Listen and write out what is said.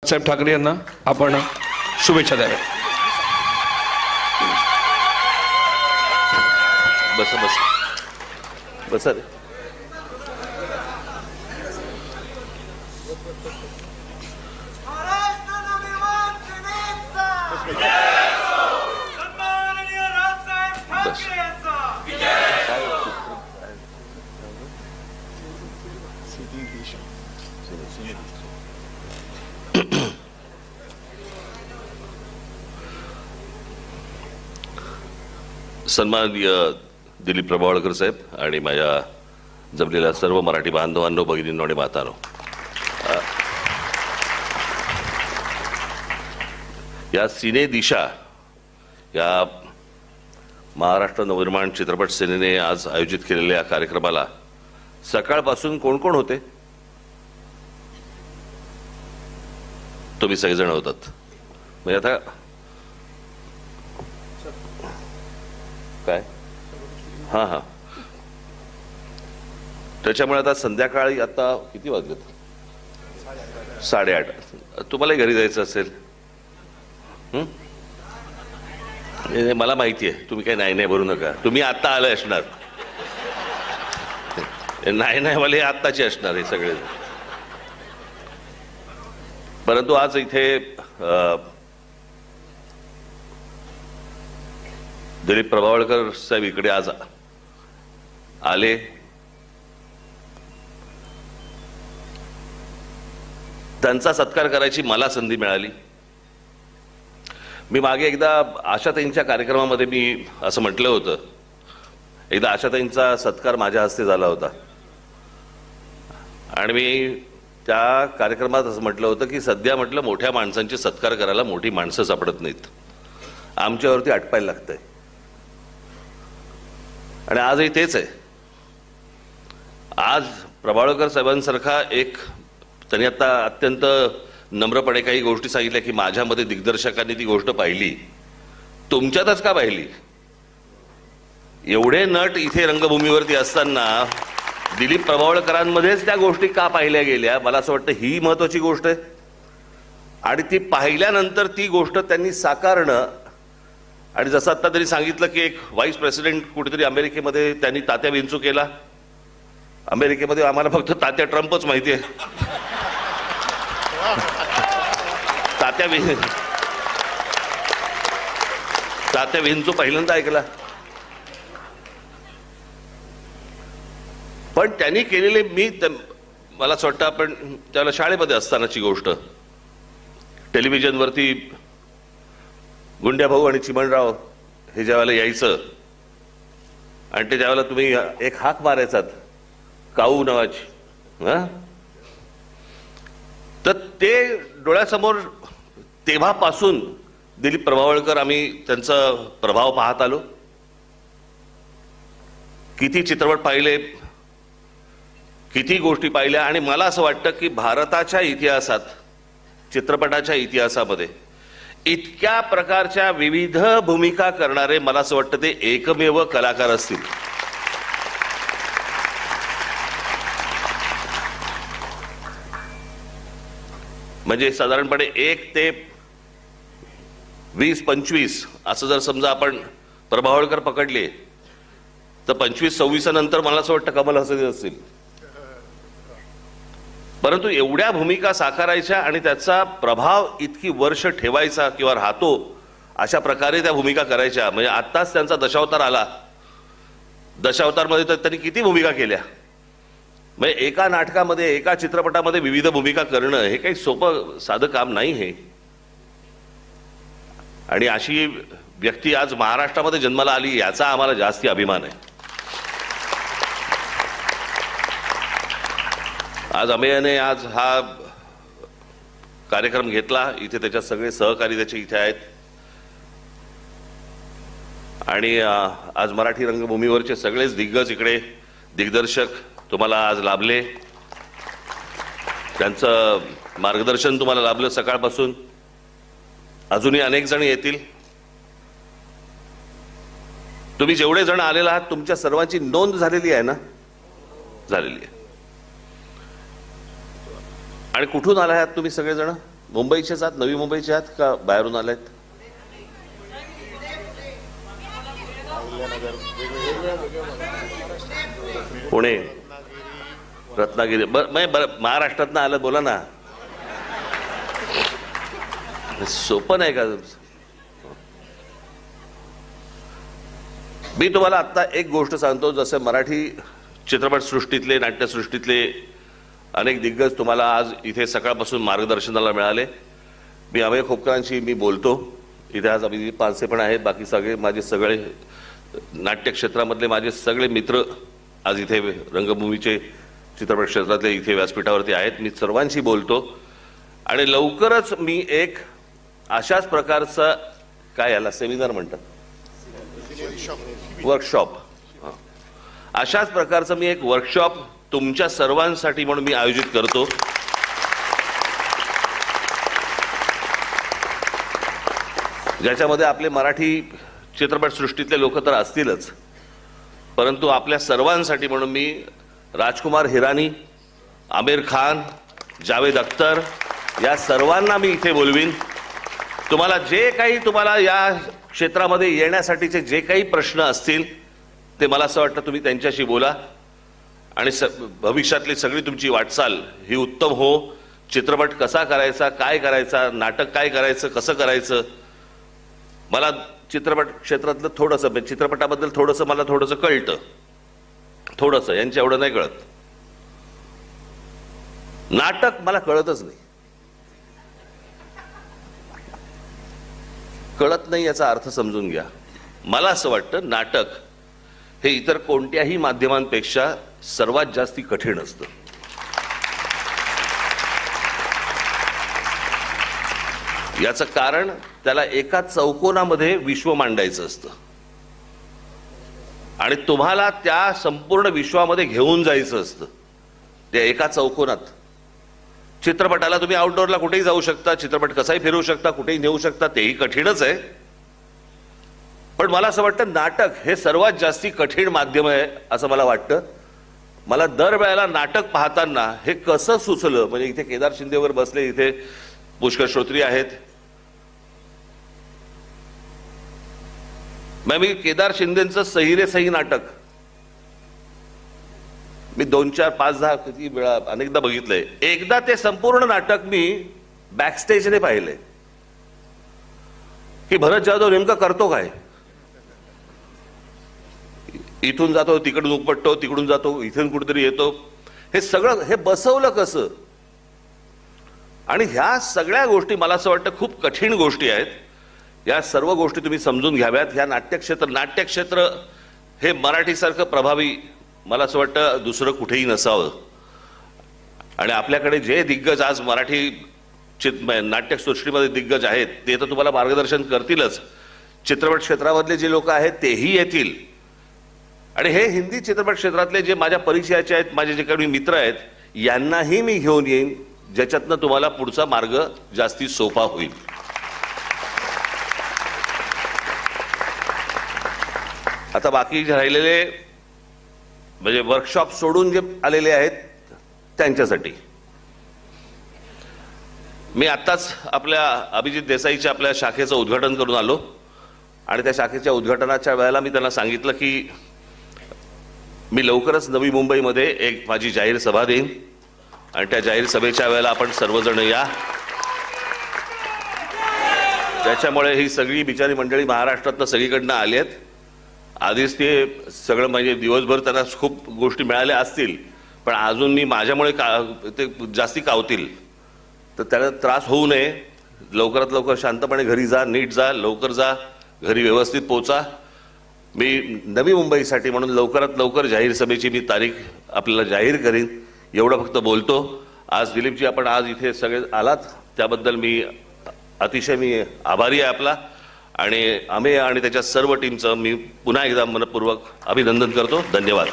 साहेब ठाकरे यांना आपण शुभेच्छा द्याव्या. बस बस बस रे. सन्माननीय दिलीप प्रभावळकर साहेब आणि माझ्या जमलेल्या सर्व मराठी बांधवांनो, भगिनींनो आणि मातांनो, या सिने दिशा या महाराष्ट्र नवनिर्माण चित्रपट सेनेने आज आयोजित केलेल्या कार्यक्रमाला सकाळपासून कोण कोण होते? तुम्ही सगळेजण होतात. म्हणजे आता काय हा हा त्याच्यामुळे आता संध्याकाळी आता किती वाजलेत? 8:30. तुम्हालाही घरी जायचं असेल. मला माहिती आहे तुम्ही काही नाही भरू नका. तुम्ही आता आले असणार. नाही वाले आत्ताचे असणार हे सगळे. परंतु आज इथे दिलीप प्रभावळकर साहेब इकडे आज आले. त्यांचा सत्कार करायची मला संधी मिळाली. मी मागे एकदा आशाताईंच्या कार्यक्रमामध्ये मी असं म्हटलं होतं, एकदा आशाताईंचा सत्कार माझ्या हस्ते झाला होता आणि मी त्या कार्यक्रमात असं म्हटलं होतं की सध्या म्हटलं मोठ्या माणसांचे सत्कार करायला मोठी माणसं सापडत नाहीत, आमच्यावरती अटपायला लागतंय. आणि आजही तेच आहे. आज प्रभावळकर साहेबांसारखा एक त्यांनी आता अत्यंत नम्रपणे काही गोष्टी सांगितल्या की माझ्यामध्ये दिग्दर्शकांनी ती गोष्ट पाहिली, तुमच्यातच का पाहिली? एवढे नट इथे रंगभूमीवरती असताना दिलीप प्रभावळकरांमध्येच त्या गोष्टी का पाहिल्या गेल्या? मला असं वाटतं ही महत्वाची गोष्ट आहे. आणि ती पाहिल्यानंतर ती गोष्ट त्यांनी साकारणं, आणि जसं आता तरी सांगितलं की एक व्हाईस प्रेसिडेंट कुठेतरी अमेरिकेमध्ये त्यांनी तात्या विंचू केला. अमेरिकेमध्ये आम्हाला फक्त तात्या ट्रम्पच माहिती आहे. तात्या विंचू पहिल्यांदा ऐकला. पण त्यांनी केलेले मला असं वाटतं आपण त्याला शाळेमध्ये असतानाची गोष्ट, टेलिव्हिजनवरती गुंड्या भाऊ आणि चिमणराव हे ज्यावेळेला यायचं आणि ते ज्यावेळेला तुम्ही एक हाक मारायचात काऊ नावाची, तर ते डोळ्यासमोर तेव्हापासून दिलीप प्रभावळकर आम्ही त्यांचा प्रभाव पाहत आलो. किती चित्रपट पाहिले, किती गोष्टी पाहिल्या. आणि मला असं वाटतं की भारताच्या इतिहासात, चित्रपटाच्या इतिहासामध्ये इतक्या प्रकारच्या विविध भूमिका करणारे मला असं वाटतं ते एकमेव कलाकार असतील. म्हणजे साधारणपणे 1 ते 20-25 असं जर समजा आपण प्रभावळकर पकडले तर 25-26 नंतर मला असं वाटतं कमल हसन असतील. परंतु एवढ्या भूमिका साकारायच्या आणि त्याचा प्रभाव इतकी वर्ष ठेवायचा किंवा राहतो अशा प्रकारे त्या भूमिका करायच्या. म्हणजे आत्ताच त्यांचा दशावतार आला. दशावतारमध्ये तर त्यांनी किती भूमिका केल्या. म्हणजे एका नाटकामध्ये, एका चित्रपटामध्ये विविध भूमिका करणं हे काही सोपं साधं काम नाही हे. आणि अशी व्यक्ती आज महाराष्ट्रामध्ये जन्माला आली याचा आम्हाला जास्ती अभिमान आहे. आज अमेयाने आज हा कार्यक्रम घेतला. इथे त्याच्या सगळे सहकारी त्याचे इथे आहेत. आणि आज मराठी रंगभूमीवरचे सगळेच दिग्गज इकडे दिग्दर्शक तुम्हाला आज लाभले. त्यांचं मार्गदर्शन तुम्हाला लाभलं सकाळपासून. अजूनही अनेक जण येतील. तुम्ही जेवढे जण आलेला आहात तुमच्या सर्वांची नोंद झालेली आहे ना? झालेली आहे. आणि कुठून आला आहात तुम्ही सगळेजण? मुंबईचेच आहात, नवी मुंबईचे आहात का बाहेरून आलेत? पुणे, रत्नागिरी, महाराष्ट्रातनं आलं, बोला ना. सोपं नाही का? मी तुम्हाला आता एक गोष्ट सांगतो. जसं मराठी चित्रपटसृष्टीतले, नाट्यसृष्टीतले अनेक दिग्गज तुम्हाला आज इथे सकाळपासून मार्गदर्शनाला मिळाले. मी अभय खोपकरांशी मी बोलतो. इथे आज अभिजित पानसे पण आहेत. बाकी सगळे माझे सगळे नाट्य क्षेत्रामधले माझे सगळे मित्र आज इथे रंगभूमीचे, चित्रपट क्षेत्रातले इथे व्यासपीठावरती आहेत. मी सर्वांशी बोलतो आणि लवकरच मी एक अशाच प्रकारचा, काय याला सेमिनार म्हणतात, वर्कशॉप, अशाच प्रकारचं मी एक वर्कशॉप तुमच्या सर्वांसाठी म्हणून मी आयोजित करतो. ज्याच्यामध्ये आपले मराठी चित्रपटसृष्टीतले लोक तर असतीलच, परंतु आपल्या सर्वांसाठी म्हणून मी राजकुमार हिरानी, आमिर खान, जावेद अख्तर या सर्वांना मी इथे बोलवीन. तुम्हाला जे काही, तुम्हाला या क्षेत्रामध्ये येण्यासाठीचे जे काही प्रश्न असतील ते मला असं वाटतं तुम्ही त्यांच्याशी बोला आणि भविष्यातली सगळी तुमची वाटचाल ही उत्तम हो. चित्रपट कसा करायचा, काय करायचा, नाटक काय करायचं, कसं करायचं. मला चित्रपट क्षेत्रातलं थोडंसं, चित्रपटाबद्दल थोडंसं मला थोडंसं कळतं, थोडंसं, यांच्या एवढं नाही कळत. नाटक मला कळतच नाही. कळत नाही याचा अर्थ समजून घ्या. मला असं वाटतं नाटक हे इतर कोणत्याही माध्यमांपेक्षा सर्वात जास्ती कठीण असतं. याचं कारण त्याला एका चौकोनामध्ये विश्व मांडायचं असतं आणि तुम्हाला त्या संपूर्ण विश्वामध्ये घेऊन जायचं असतं त्या एका चौकोनात. चित्रपटाला तुम्ही आउटडोअरला कुठेही जाऊ शकता, चित्रपट कसाही फिरवू शकता, कुठेही नेऊ शकता, तेही कठीणच आहे. पण मला असं वाटतं नाटक हे सर्वात जास्ती कठीण माध्यम आहे असं मला वाटतं. मला दरवेळेला नाटक पाहताना हे कसं सुचलं, म्हणजे इथे केदार शिंदे वगैरे बसले, इथे पुष्कर श्रोत्री आहेत. मी केदार शिंदेचं सही रे सही नाटक मी 2, 4, 5, 10 किती वेळा अनेकदा बघितलंय. एकदा ते संपूर्ण नाटक मी बॅकस्टेजने पाहिलंय की भरत जाधव नेमका करतो काय. इथून जातो, तिकडून उपटतो, तिकडून जातो, इथून कुठेतरी येतो. हे सगळं हे बसवलं कसं. आणि ह्या सगळ्या गोष्टी मला असं वाटतं खूप कठीण गोष्टी आहेत. या सर्व गोष्टी तुम्ही समजून घ्याव्यात. ह्या नाट्यक्षेत्र हे मराठीसारखं प्रभावी मला असं वाटतं दुसरं कुठेही नसावं. आणि आपल्याकडे जे दिग्गज आज मराठी नाट्यसृष्टीमध्ये दिग्गज आहेत ते तर तुम्हाला मार्गदर्शन करतीलच. चित्रपट क्षेत्रामधले जे लोक आहेत तेही येतील. आणि हे हिंदी चित्रपट क्षेत्रातले जे माझ्या परिचयाचे आहेत, माझे जे काही मित्र आहेत, यांनाही मी घेऊन येईन, ज्याच्यातनं तुम्हाला पुढचा मार्ग जास्ती सोपा होईल. आता बाकी जे राहिलेले म्हणजे वर्कशॉप सोडून जे आलेले आहेत त्यांच्यासाठी मी आत्ताच आपल्या अभिजित देसाईच्या आपल्या शाखेचं उद्घाटन करून आलो. आणि त्या शाखेच्या उद्घाटनाच्या वेळेला मी त्यांना सांगितलं की मी लवकरच नवी मुंबईमध्ये एक माझी जाहीर सभा देईन आणि त्या जाहीर सभेच्या वेळेला आपण सर्वजण या. त्याच्यामुळे ही सगळी बिचारी मंडळी महाराष्ट्रातनं सगळीकडनं आली आहेत. आधीच ते सगळं म्हणजे दिवसभर त्यांना खूप गोष्टी मिळाल्या असतील, पण अजून मी माझ्यामुळे ते जास्ती कावतील, तर त्याला त्रास होऊ नये. लवकरात लवकर शांतपणे घरी जा, नीट जा, लवकर जा, घरी व्यवस्थित पोचा. मी नवी मुंबईसाठी म्हणून लवकरात लवकर जाहीर सभेची मी तारीख आपल्याला जाहीर करीन, एवढं फक्त बोलतो. आज दिलीपजी आपण आज इथे सगळे आलात त्याबद्दल मी अतिशय आभारी आहे आपला. आणि आम्ही आणि त्याच्या सर्व टीमचं मी पुन्हा एकदा मनपूर्वक अभिनंदन करतो. धन्यवाद.